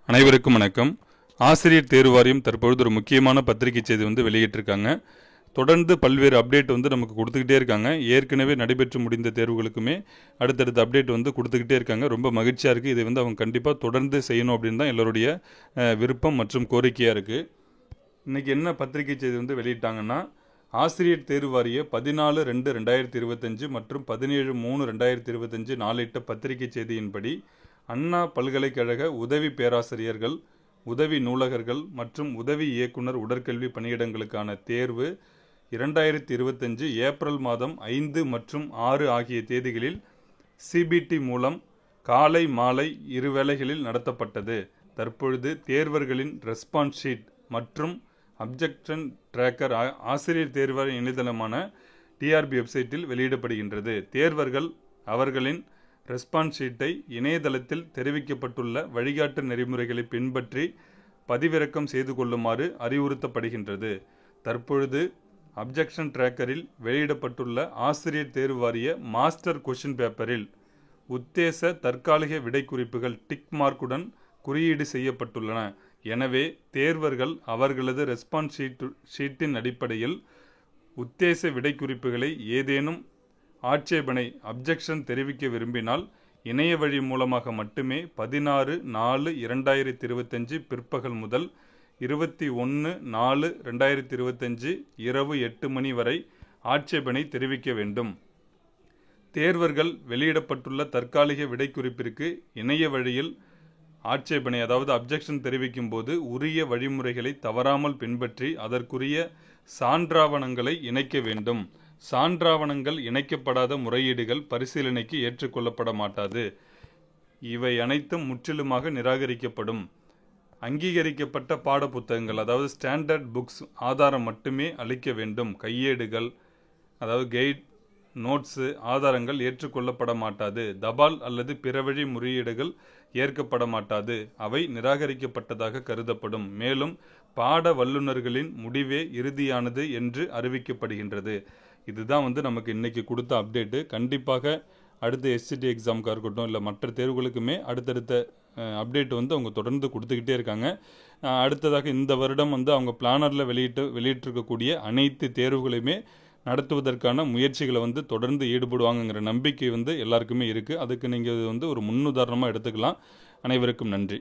அனைவருக்கும் வணக்கம். ஆசிரியர் தேர்வு வாரியம் தற்பொழுது ஒரு முக்கியமான பத்திரிகை செய்தி வெளியிட்டிருக்காங்க. தொடர்ந்து பல்வேறு அப்டேட் நமக்கு கொடுத்துக்கிட்டே இருக்காங்க. ஏற்கனவே நடைபெற்று முடிந்த தேர்வுகளுக்குமே அடுத்தடுத்த அப்டேட் கொடுத்துக்கிட்டே இருக்காங்க. ரொம்ப மகிழ்ச்சியாக இருக்குது. இதை அவங்க கண்டிப்பாக தொடர்ந்து செய்யணும் அப்படின்னு தான் எல்லோருடைய விருப்பம் மற்றும் கோரிக்கையாக இருக்குது. இன்றைக்கி என்ன பத்திரிகை செய்தி வெளியிட்டாங்கன்னா, ஆசிரியர் தேர்வு வாரிய 14/2/2025 மற்றும் 17/3/2025 நாளிட்ட பத்திரிகை செய்தியின்படி அண்ணா பல்கலைக்கழக உதவி பேராசிரியர்கள், உதவி நூலகர்கள் மற்றும் உதவி இயக்குனர் உடற்கல்வி பணியிடங்களுக்கான தேர்வு 2025 ஏப்ரல் மாதம் 5 மற்றும் 6 ஆகிய தேதிகளில் சிபிடி மூலம் காலை மாலை இருவேளைகளில் நடத்தப்பட்டது. தற்பொழுது தேர்வர்களின் ரெஸ்பான்ஸ் ஷீட் மற்றும் அப்ஜெக்ஷன் டிராக்கர் ஆசிரியர் தேர்வு இணையதளமான டிஆர்பி வெப்சைட்டில் வெளியிடப்படுகின்றது. தேர்வர்கள் அவர்களின் ரெஸ்பான்ஸ் ஷீட்டை இணையதளத்தில் தெரிவிக்கப்பட்டுள்ள வழிகாட்டு நெறிமுறைகளை பின்பற்றி பதிவிறக்கம் செய்து கொள்ளுமாறு அறிவுறுத்தப்படுகின்றது. தற்பொழுது அப்ஜெக்ஷன் டிராக்கரில் வெளியிடப்பட்டுள்ள ஆசிரியர் தேர்வு வாரிய மாஸ்டர் கொஷின் பேப்பரில் உத்தேச தற்காலிக விடை குறிப்புகள் டிக் மார்க்குடன் குறியீடு செய்யப்பட்டுள்ளன. எனவே தேர்வர்கள் அவர்களது ரெஸ்பான்ஸ் ஷீட்டின் அடிப்படையில் உத்தேச விடை குறிப்புகளை ஏதேனும் ஆட்சேபனை அப்ஜெக்ஷன் தெரிவிக்க விரும்பினால் இணைய வழி மூலமாக மட்டுமே 16/4/2025 பிற்பகல் முதல் 21/4/2025 இரவு 8 மணி வரை ஆட்சேபனை தெரிவிக்க வேண்டும். தேர்வர்கள் வெளியிடப்பட்டுள்ள தற்காலிக விடை குறிப்பிற்கு இணைய வழியில் ஆட்சேபனை அதாவது அப்ஜெக்ஷன் தெரிவிக்கும் போது உரிய வழிமுறைகளை தவறாமல் பின்பற்றி அதற்குரிய சான்றாவணங்களை இணைக்க வேண்டும். சான்றாவணங்கள் இணைக்கப்படாத முறையீடுகள் பரிசீலனைக்கு ஏற்றுக்கொள்ளப்பட மாட்டாது. இவை அனைத்தும் முற்றிலுமாக நிராகரிக்கப்படும். அங்கீகரிக்கப்பட்ட பாட புத்தகங்கள் அதாவது ஸ்டாண்டர்ட் புக்ஸ் ஆதாரம் மட்டுமே அளிக்க வேண்டும். கையேடுகள் அதாவது கைட், நோட்ஸு ஆதாரங்கள் ஏற்றுக்கொள்ளப்பட மாட்டாது. தபால் அல்லது பிற வழி முறையீடுகள் ஏற்கப்பட மாட்டாது. அவை நிராகரிக்கப்பட்டதாக கருதப்படும். மேலும் பாட வல்லுநர்களின் முடிவே இறுதியானது என்று அறிவிக்கப்படுகின்றது. இதுதான் நமக்கு இன்றைக்கி கொடுத்த அப்டேட்டு. கண்டிப்பாக அடுத்த எஸ்சிடி எக்ஸாமுக்காக இருக்கட்டும் இல்லை மற்ற தேர்வுகளுக்குமே அடுத்தடுத்த அப்டேட் அவங்க தொடர்ந்து கொடுத்துக்கிட்டே இருக்காங்க. அடுத்ததாக இந்த வருடம் அவங்க பிளானரில் வெளியிட்டிருக்கக்கூடிய அனைத்து தேர்வுகளையுமே நடத்துவதற்கான முயற்சிகளை தொடர்ந்து ஈடுபடுவாங்கங்கிற நம்பிக்கை எல்லாருக்குமே இருக்குது. அதுக்கு நீங்கள் ஒரு முன்னுதாரணமாக எடுத்துக்கலாம். அனைவருக்கும் நன்றி.